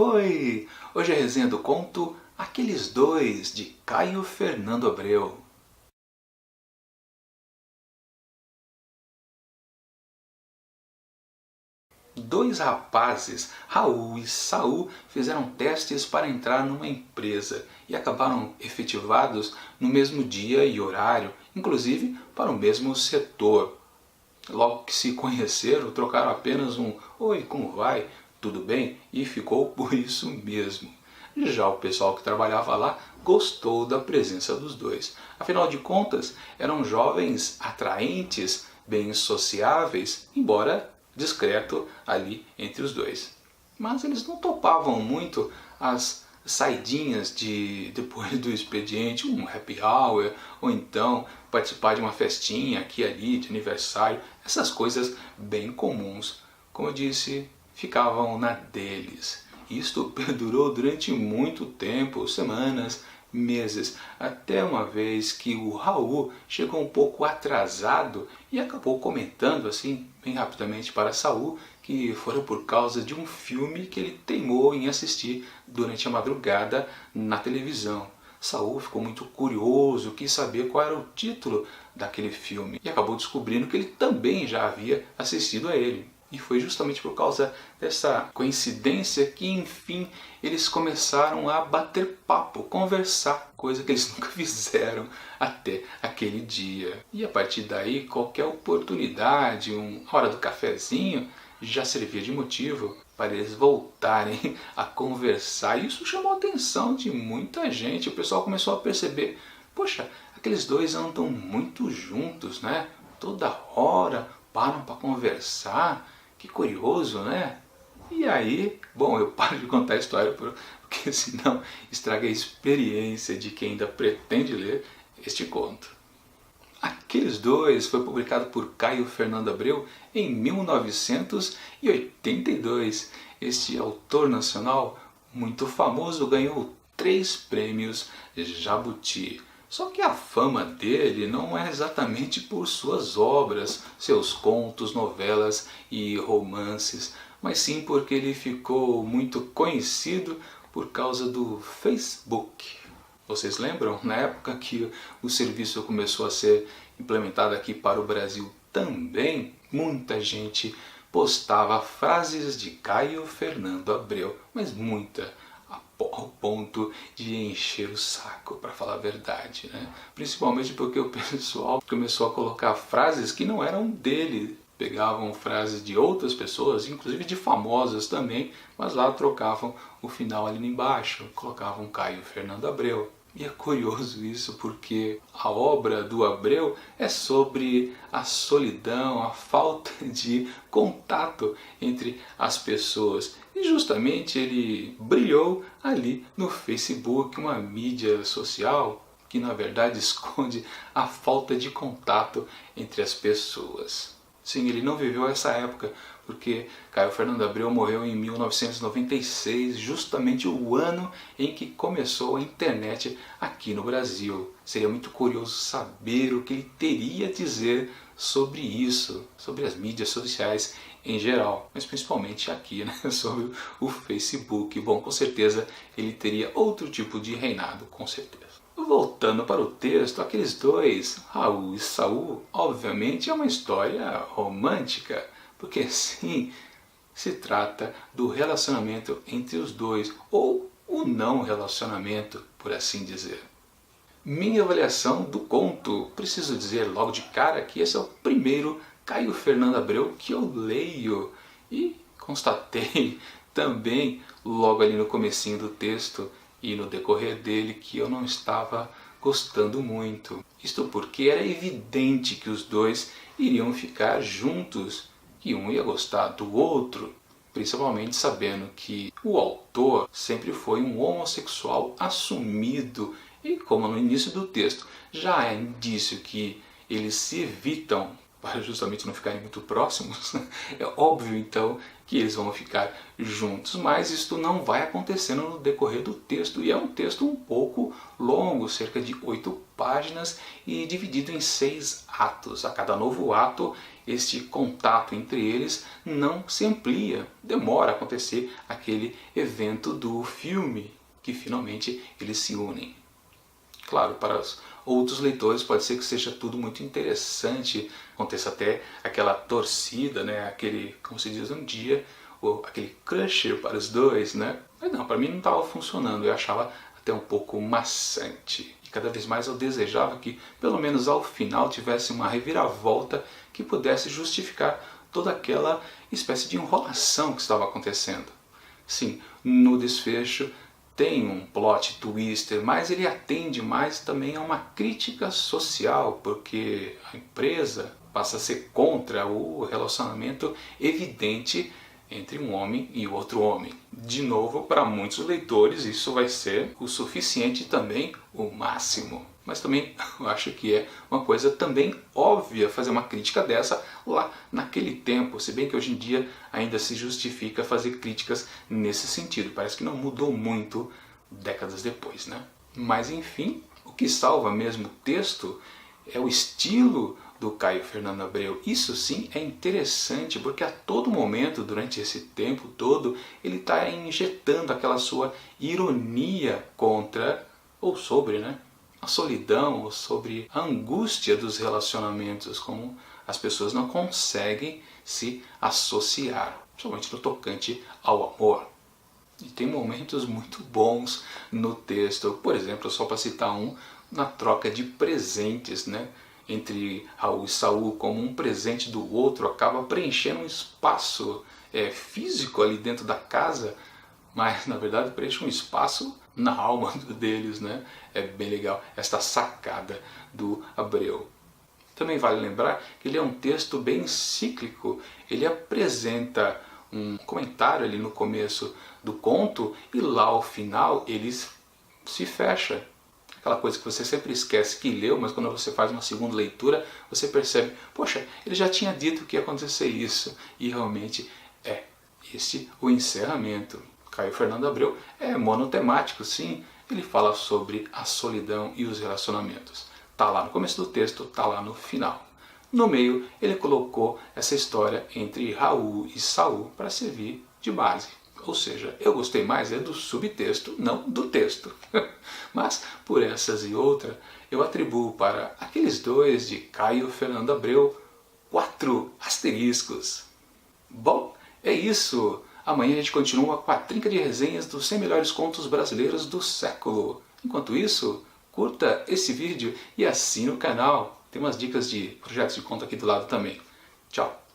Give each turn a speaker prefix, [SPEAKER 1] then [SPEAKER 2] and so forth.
[SPEAKER 1] Oi! Hoje é a resenha do conto Aqueles Dois, de Caio Fernando Abreu. Dois rapazes, Raul e Saul, fizeram testes para entrar numa empresa e acabaram efetivados no mesmo dia e horário, inclusive para o mesmo setor. Logo que se conheceram, trocaram apenas um "Oi, como vai? Tudo bem?" e ficou por isso mesmo. Já o pessoal que trabalhava lá gostou da presença dos dois. Afinal de contas, eram jovens atraentes, bem sociáveis, embora discreto ali entre os dois. Mas eles não topavam muito as saidinhas depois do expediente, um happy hour, ou então participar de uma festinha aqui e ali, de aniversário, essas coisas bem comuns. Como eu disse, ficavam na deles. Isto perdurou durante muito tempo, semanas, meses, até uma vez que o Raul chegou um pouco atrasado e acabou comentando assim, bem rapidamente para Saul, que fora por causa de um filme que ele teimou em assistir durante a madrugada na televisão. Saul ficou muito curioso, quis saber qual era o título daquele filme e acabou descobrindo que ele também já havia assistido a ele. E foi justamente por causa dessa coincidência que, enfim, eles começaram a bater papo, conversar, coisa que eles nunca fizeram até aquele dia. E a partir daí, qualquer oportunidade, uma hora do cafezinho, já servia de motivo para eles voltarem a conversar. E isso chamou a atenção de muita gente. O pessoal começou a perceber, poxa, aqueles dois andam muito juntos, né? Toda hora param para conversar. Que curioso, né? E aí, bom, eu paro de contar a história porque senão estraga a experiência de quem ainda pretende ler este conto. Aqueles Dois foi publicado por Caio Fernando Abreu em 1982. Este autor nacional muito famoso ganhou 3 prêmios Jabuti. Só que a fama dele não é exatamente por suas obras, seus contos, novelas e romances, mas sim porque ele ficou muito conhecido por causa do Facebook. Vocês lembram? Na época que o serviço começou a ser implementado aqui para o Brasil também, muita gente postava frases de Caio Fernando Abreu, mas muita, ao ponto de encher o saco, para falar a verdade, né? Principalmente porque o pessoal começou a colocar frases que não eram dele. Pegavam frases de outras pessoas, inclusive de famosas também, mas lá trocavam o final ali embaixo, colocavam Caio Fernando Abreu. E é curioso isso porque a obra do Abreu é sobre a solidão, a falta de contato entre as pessoas. E justamente ele brilhou ali no Facebook, uma mídia social que na verdade esconde a falta de contato entre as pessoas. Sim, ele não viveu essa época, porque Caio Fernando Abreu morreu em 1996, justamente o ano em que começou a internet aqui no Brasil. Seria muito curioso saber o que ele teria a dizer sobre isso, sobre as mídias sociais em geral, mas principalmente aqui, né, sobre o Facebook. Bom, com certeza ele teria outro tipo de reinado, com certeza. Voltando para o texto, Aqueles Dois, Raul e Saul, obviamente é uma história romântica, porque sim, se trata do relacionamento entre os dois, ou o não relacionamento, por assim dizer. Minha avaliação do conto, preciso dizer logo de cara que esse é o primeiro Caio Fernando Abreu que eu leio, e constatei também logo ali no comecinho do texto e no decorrer dele que eu não estava gostando muito. Isto porque era evidente que os dois iriam ficar juntos, que um ia gostar do outro, principalmente sabendo que o autor sempre foi um homossexual assumido e, como no início do texto já é indício que eles se evitam para justamente não ficarem muito próximos, é óbvio então que eles vão ficar juntos, mas isto não vai acontecendo no decorrer do texto, e é um texto um pouco longo, cerca de 8 páginas e dividido em 6 atos. A cada novo ato este contato entre eles não se amplia, demora a acontecer aquele evento do filme, que finalmente eles se unem. Claro, para os outros leitores pode ser que seja tudo muito interessante, aconteça até aquela torcida, né? Aquele, como se diz um dia, aquele crush para os dois, né? Mas não, para mim não estava funcionando, eu achava até um pouco maçante. E cada vez mais eu desejava que, pelo menos ao final, tivesse uma reviravolta que pudesse justificar toda aquela espécie de enrolação que estava acontecendo. Sim, no desfecho tem um plot twister, mas ele atende mais também a uma crítica social, porque a empresa passa a ser contra o relacionamento evidente entre um homem e outro homem. De novo, para muitos leitores isso vai ser o suficiente também, o máximo. Mas também eu acho que é uma coisa também óbvia fazer uma crítica dessa lá naquele tempo, se bem que hoje em dia ainda se justifica fazer críticas nesse sentido. Parece que não mudou muito décadas depois, né? Mas enfim, o que salva mesmo o texto é o estilo do Caio Fernando Abreu. Isso sim é interessante, porque a todo momento, durante esse tempo todo, ele está injetando aquela sua ironia contra, ou sobre, né, a solidão, ou sobre a angústia dos relacionamentos, como as pessoas não conseguem se associar, somente no tocante ao amor. E tem momentos muito bons no texto, por exemplo, só para citar um, na troca de presentes, né? Entre Raul e Saul, como um presente do outro acaba preenchendo um espaço físico ali dentro da casa, mas na verdade preenche um espaço na alma deles, né? É bem legal esta sacada do Abreu. Também vale lembrar que ele é um texto bem cíclico, ele apresenta um comentário ali no começo do conto e lá ao final ele se fecha. Aquela coisa que você sempre esquece que leu, mas quando você faz uma segunda leitura, você percebe, poxa, ele já tinha dito que ia acontecer isso. E realmente é esse o encerramento. Caio Fernando Abreu é monotemático, sim. Ele fala sobre a solidão e os relacionamentos. Está lá no começo do texto, está lá no final. No meio, ele colocou essa história entre Raul e Saul para servir de base. Ou seja, eu gostei mais do subtexto, não do texto. Mas, por essas e outras, eu atribuo para aqueles dois de Caio Fernando Abreu 4 asteriscos. Bom, é isso. Amanhã a gente continua com a trinca de resenhas dos 100 melhores contos brasileiros do século. Enquanto isso, curta esse vídeo e assine o canal. Tem umas dicas de projetos de conto aqui do lado também. Tchau!